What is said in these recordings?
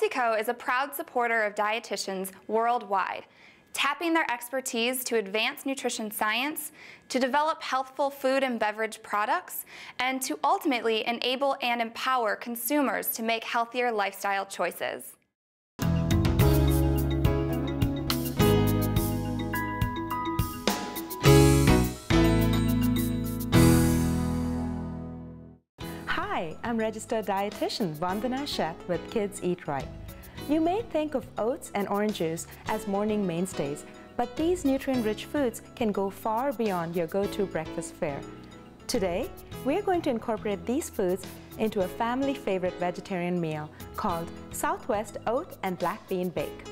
PepsiCo is a proud supporter of dietitians worldwide, tapping their expertise to advance nutrition science, to develop healthful food and beverage products, and to ultimately enable and empower consumers to make healthier lifestyle choices. Hi, I'm registered dietitian Vandana Sheth with Kids Eat Right. You may think of oats and orange juice as morning mainstays, but these nutrient-rich foods can go far beyond your go-to breakfast fare. Today, we're going to incorporate these foods into a family favorite vegetarian meal called Southwest Oat and Black Bean Bake.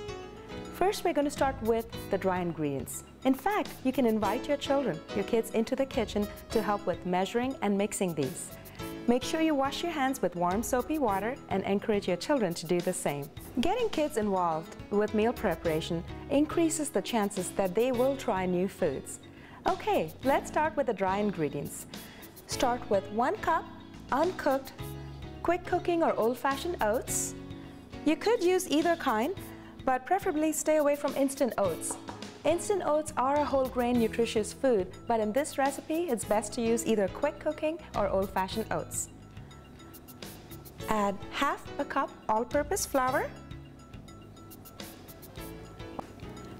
First, we're going to start with the dry ingredients. In fact, you can invite your children, your kids, into the kitchen to help with measuring and mixing these. Make sure you wash your hands with warm soapy water and encourage your children to do the same. Getting kids involved with meal preparation increases the chances that they will try new foods. Okay, let's start with the dry ingredients. Start with 1 cup uncooked, quick cooking or old-fashioned oats. You could use either kind, but preferably stay away from instant oats. Instant oats are a whole grain nutritious food, but in this recipe, it's best to use either quick cooking or old-fashioned oats. Add half a cup all-purpose flour,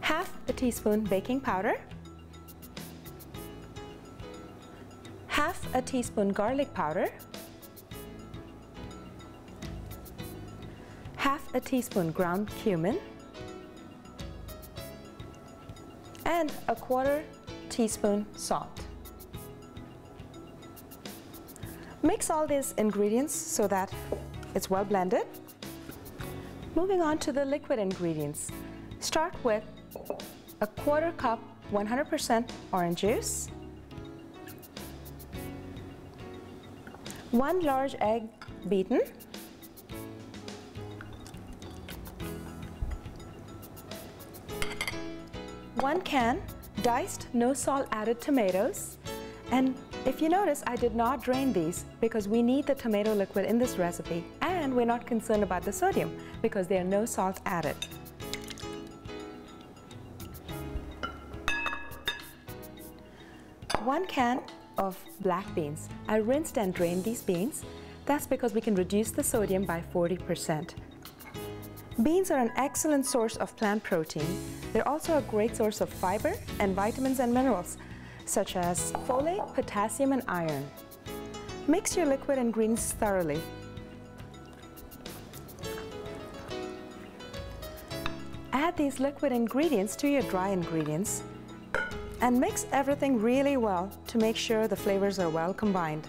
half a teaspoon baking powder, half a teaspoon garlic powder, half a teaspoon ground cumin, and a 1/4 teaspoon salt. Mix all these ingredients so that it's well blended. Moving on to the liquid ingredients. Start with a 1/4 cup 100% orange juice, 1 large egg beaten, 1 can diced, no salt added tomatoes. And if you notice, I did not drain these because we need the tomato liquid in this recipe, and we're not concerned about the sodium because there are no salt added. One can of black beans. I rinsed and drained these beans. That's because we can reduce the sodium by 40%. Beans are an excellent source of plant protein. They're also a great source of fiber and vitamins and minerals, such as folate, potassium, and iron. Mix your liquid ingredients thoroughly. Add these liquid ingredients to your dry ingredients and mix everything really well to make sure the flavors are well combined.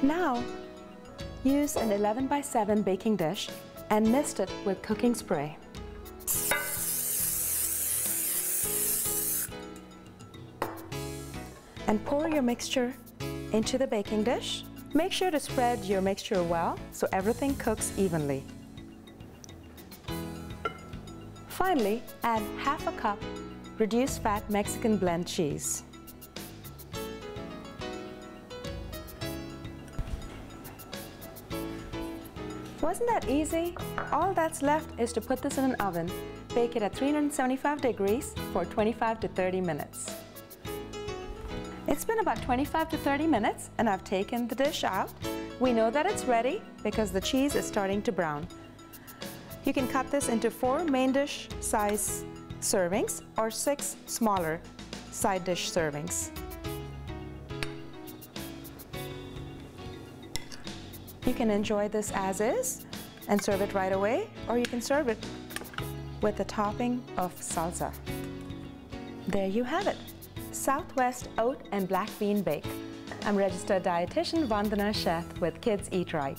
Now, use an 11x7 baking dish and mist it with cooking spray. And pour your mixture into the baking dish. Make sure to spread your mixture well so everything cooks evenly. Finally, add half a cup reduced fat Mexican blend cheese. Wasn't that easy? All that's left is to put this in an oven. Bake it at 375 degrees for 25 to 30 minutes. It's been about 25 to 30 minutes and I've taken the dish out. We know that it's ready because the cheese is starting to brown. You can cut this into 4 main dish size servings or 6 smaller side dish servings. You can enjoy this as is and serve it right away, or you can serve it with a topping of salsa. There you have it, Southwest Oat and Black Bean Bake. I'm registered dietitian Vandana Sheth with Kids Eat Right.